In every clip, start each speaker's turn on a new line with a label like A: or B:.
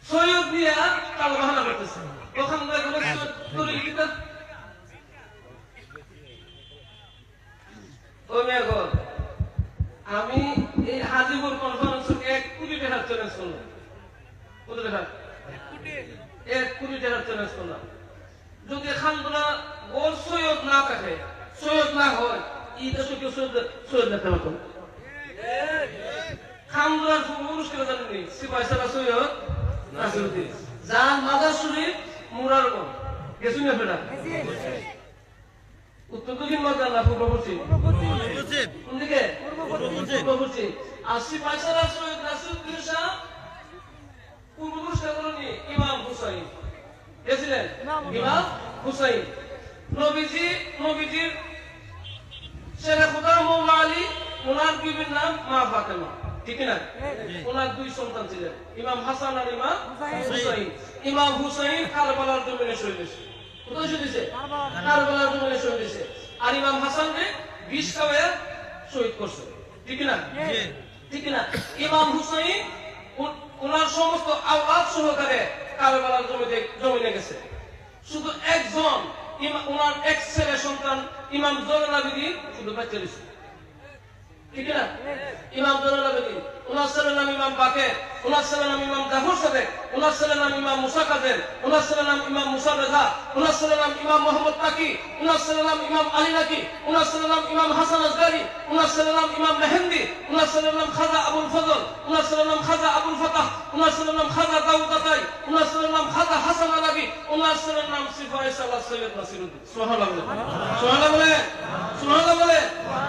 A: সৈয়দ নিয়ে কাল বাহানা করতেছে ওখান থেকে আমি এই হাজিপুর কনফারেন্স 1 কোটি টাকার চ্যালেঞ্জ করলাম। কত টাকা? 1 কোটি টাকার চ্যালেঞ্জ করলাম। যদি খানগুলা গোল সৈয়দ না কাটে, সৈয়দ না হয়, এই দেশে কেউ সৈয়দ দেখতে পারত না। খানগুলার অনুষ্ঠানে জানেনি সিপাহি সারা সৈয়দ নাসিরউদ্দিন, যার মাজার শরীফ মুরারগঞ্জ। গেছুন না ফেরা? উত্তর দক্ষিণ মাজার না পূর্ব পশ্চিম? কোন দিকে? পূর্ব পশ্চিম। আর সিপাহি সারা সৈয়দ নাসিরউদ্দিন শাহ পূর্বপুরুষ কারণে ইমাম হুসাইন গেছিলেন। ইমাম হুসাইন নবীজির ছেলে খোদা মৌলা আলী, ওনার বিবির নাম মা ফাতেমা, ঠিক না? ওনার 2 সন্তান ছিলেন, ইমাম হাসান আর ইমাম হুসাইন। ইমাম হুসাইন কারবালার জমিনে শহীদ হয়েছে। কোথায় শহীদ হয়েছে? কারবালার জমিনে শহীদ হয়েছে। আর ইমাম হাসানকে বিষ খাওয়ায় শহীদ করছে, ঠিক না? ঠিক না? ইমাম হুসাইন ওনার সমস্ত আওলাদ সহকারে কারবালার জমিনে গেছে। শুধু একজন ওনার এক ছেলে সন্তান ইমাম জয়নুল আবেদিন শুধু বাচ্চা দিয়েছে, ঠিক না? ইমাম জয়নুল আবেদিন, ওনার ছেলের নাম ইমাম বাকের, ওনার ছেলের নাম ইমাম জাফর সাদেক, ওনার ছেলের নাম ইমাম মুসা কাদের, ওনার ছেলের নাম ইমাম মুসা রেজা, ওনার ছেলের নাম ইমাম মোহাম্মদ তাকি, ওনার ছেলের নাম ইমাম আলী নাকি, ওনার ছেলের নাম ইমাম হাসান আসগারি, ওনার ছেলের নাম ইমাম মেহেন্দি, ওনার ছেলের নাম খাজা আবুল ফজল, ওনার ছেলের নাম খাজা আবুল ফাতাহ, ওনার ছেলের নাম খাজা দাউদ আতাই, ওনার ছেলের নাম খাজা হাসান আলাবি, ওনার ছেলের নাম সিপাহি সালাহ সৈয়দ নাসিরউদ্দিন। সুবহানাল্লাহ বলে, সুবহানাল্লাহ বলে, সুবহানাল্লাহ বলে।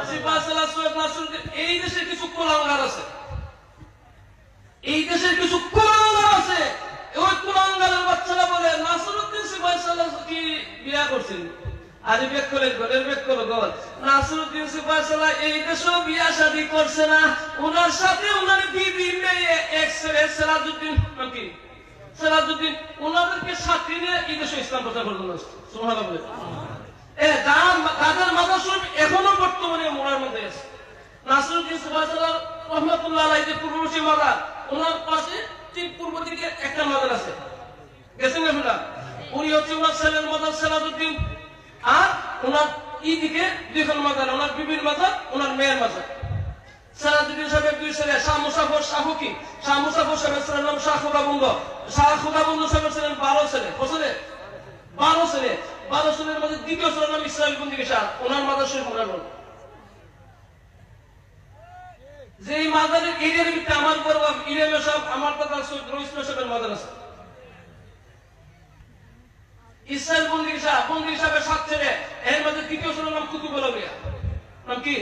A: সিপাহি সালাহ সৈয়দ নাসিরউদ্দিন। এই দেশে কিছু কুলাঙ্গার আছে, এই দেশের কিছু কুলাঙ্গার আছে। ওই কুলাঙ্গারের বাচ্চারা বলে নাসিরউদ্দিন সিপাহি সালাহ কি বিয়া করছেন। আরে বেক করে ঘরের বেক করো গল। নাসিরউদ্দিন সিপাহি সালাহ এই দেশেও বিয়া শাদী করছে না। ওনার সাথে ওনার বিবি মেয়ে এক ছেলে সিরাজউদ্দিন নাকি সিরাজউদ্দিন, ওনাদেরকে সাথে নিয়ে এই দেশে ইসলাম প্রচার করতে আসছে। সুবহানাল্লাহ বলে। যাদের মাজার শরীফ এখনো বর্তমানে মোড়ার মধ্যে আছে। নাসিরউদ্দিন সিপাহি সালাহ রহমাতুল্লাহ আলাইহি যে পূর্ববর্তী মাজার, ওনার পাশে ঠিক পূর্ব দিকে একটা মাজার আছে, গেছেন না? উনি হচ্ছে ওনার ছেলের মাজার সিরাজউদ্দিন, আর ওনার এই দিকে 2খন মাজার, ওনার বিবির মাজার, ওনার মেয়ের মাজার। সিরাজউদ্দিন সাহেবের 2 ছেলে, শাহ মুসাফর শাহ ফকি। শাহ মুসাফর সাহেবের ছেলের নাম শাহ খুদাবন্দ। শাহ খুদাবন্দ সাহেবের ছিলেন 12 ছেলে। কত ছেলে? 12 ছেলে। 12 ছেলের মধ্যে দ্বিতীয় ছেলের নাম ইসরাইল বন্দিকে শাহ, ওনার মাজার শরীফ মুরারগঞ্জ। যে মাজারের এরিয়ার ভিতরে আমার বড় ইমাম সাহেব, আমার দাদা সৈয়দ রইস সাহেবের মাজার আছে। ইসরাইল বন্দিকে সাহেবের 7 ছেলে, এর মধ্যে তৃতীয় ছেলের নাম কুতুবুল আউলিয়া। নাম কি?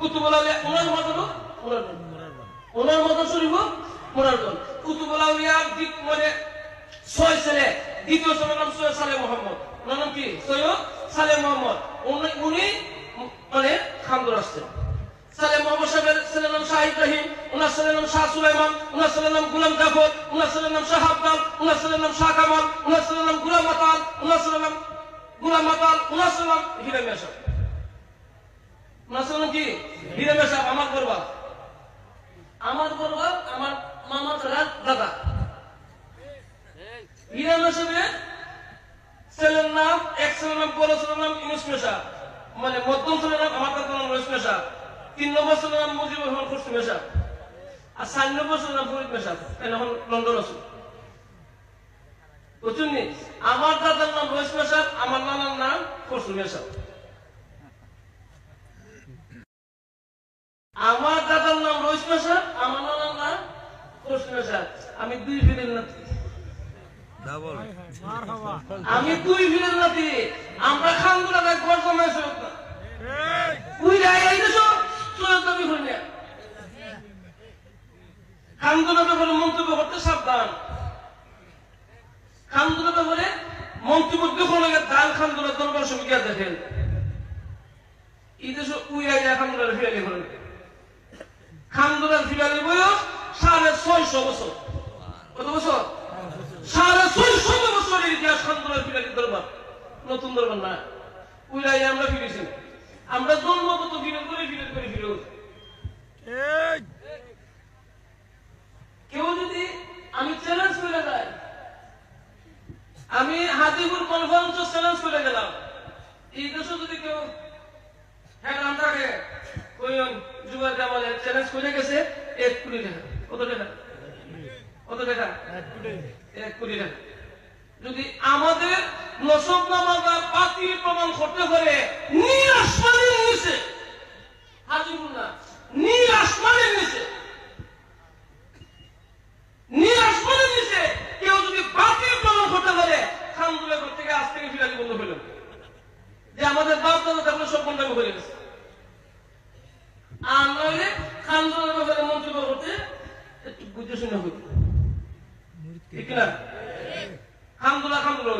A: কুতুবুল আউলিয়া। ওনার মাজারও মুরারগঞ্জ, ওনার মাজার শরীফও মুরারগঞ্জ। কুতুবুল আউলিয়ার দিক মানে 6 ছেলে, দ্বিতীয় ছেলের নাম সৈয়দ সালেহ মোহাম্মদ। ওনার নাম কি? সৈয়দ সালেহ মোহাম্মদ। উনি মানে খানদর আসছেন। সালেহ মোহাম্মদ সাহেবের ছেলের নাম শাহ ইব্রাহিম, ওনার ছেলের নাম শাহ সুলাইমান, ওনার ছেলের নাম গুলাম জাফর, ওনার ছেলের নাম শাহ আব্দাল, ওনার ছেলের নাম শাহ কামাল, ওনার ছেলের নাম গুলাম মাতাল, ওনার ছেলের নাম গুলাম মাতাল, ওনার ছেলের নাম হিরা মিয়া সাহেব। ওনার ছেলের নাম কি? হিরা মিয়া সাহেব। আমার বরবাদ, আমার বরবাদ, আমার মামার দাদা। হিরা মিয়া সাহেবের ছেলের নাম, এক ছেলের নাম, বড় ছেলের নাম ইউনুস মিয়া সাহেব, মানে মধ্যম ছেলের নাম আমার দাদার নাম রইস মিয়া সাহেব। 3 নম্বর ছেলের নাম মুজিবুর রহমান খুরশি মিয়া সাহেব, আর 4 নম্বর ছেলের নাম ফরিদ মিয়া সাহেব। এখন লন্ডন আছে, বুঝছেন নি? আমার দাদার নাম রইস মিয়া সাহেব, আমার নানার নাম খুরশি মিয়া সাহেব। আমার দাদার নাম রইস মিয়া সাহেব, আমার নানার নাম খুরশি মিয়া সাহেব। আমি 2 ফিরের নাতি। আমি 2 ফিরের নাতি। আমরা খানগুলা দেখ ঘর জমাইছে না। ওই রায় আইতেছো সৈয়দ নবী হইনা। খানগুলা ব্যাপারে মন্তব্য করতে সাবধান। খানগুলা ব্যাপারে মন্তব্য যখন লাগে দান খানগুলা দরবার সমিতি দেখেন। এই দেশে ওই রায় খানগুলার ফিরালি করেন। খানগুলার ফিরালি বয়স 650 বছর। কত বছর? 650 বছরের ইতিহাস খানগুলার ফিরালি দরবার, নতুন দরবার না। ওই রায় আমরা ফিরেছি। আমরা জন্মগত ফিরে করে কেউ যদি আমি চ্যালেঞ্জ করে আমি হাজিপুর কনফারেন্স চ্যালেঞ্জ করে গেলাম, এই দেশে যদি কেউ হ্যাঁ নাম থাকে ওই যুবক আমাদের চ্যালেঞ্জ করে গেছে 1 কোটি টাকা। কত টাকা? কত টাকা? 1 কোটি টাকা। যদি আমাদের নসবনামা বা বাতিল প্রমাণ করতে পারে নীল আসমানের নিচে, হাজিপুর না, নীল আসমানের নিচে, নীল আসমানের নিচে কেউ যদি বাতিল প্রমাণ করতে পারে, খানদুলের ঘর থেকে আজ থেকে ফিরালি বন্ধ হইল, যে আমাদের বাপ দাদা তাহলে সব বন্ধ করে গেছে। আর নইলে খানদুলের ব্যাপারে মন্তব্য করতে একটু বুঝে শুনে হইত, ঠিক না? খানদুলা খানদুলা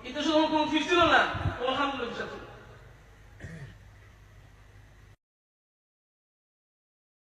A: এটা শুধু কোন ফিস ছিল না, তোমার খানদুলা ফিস আছে।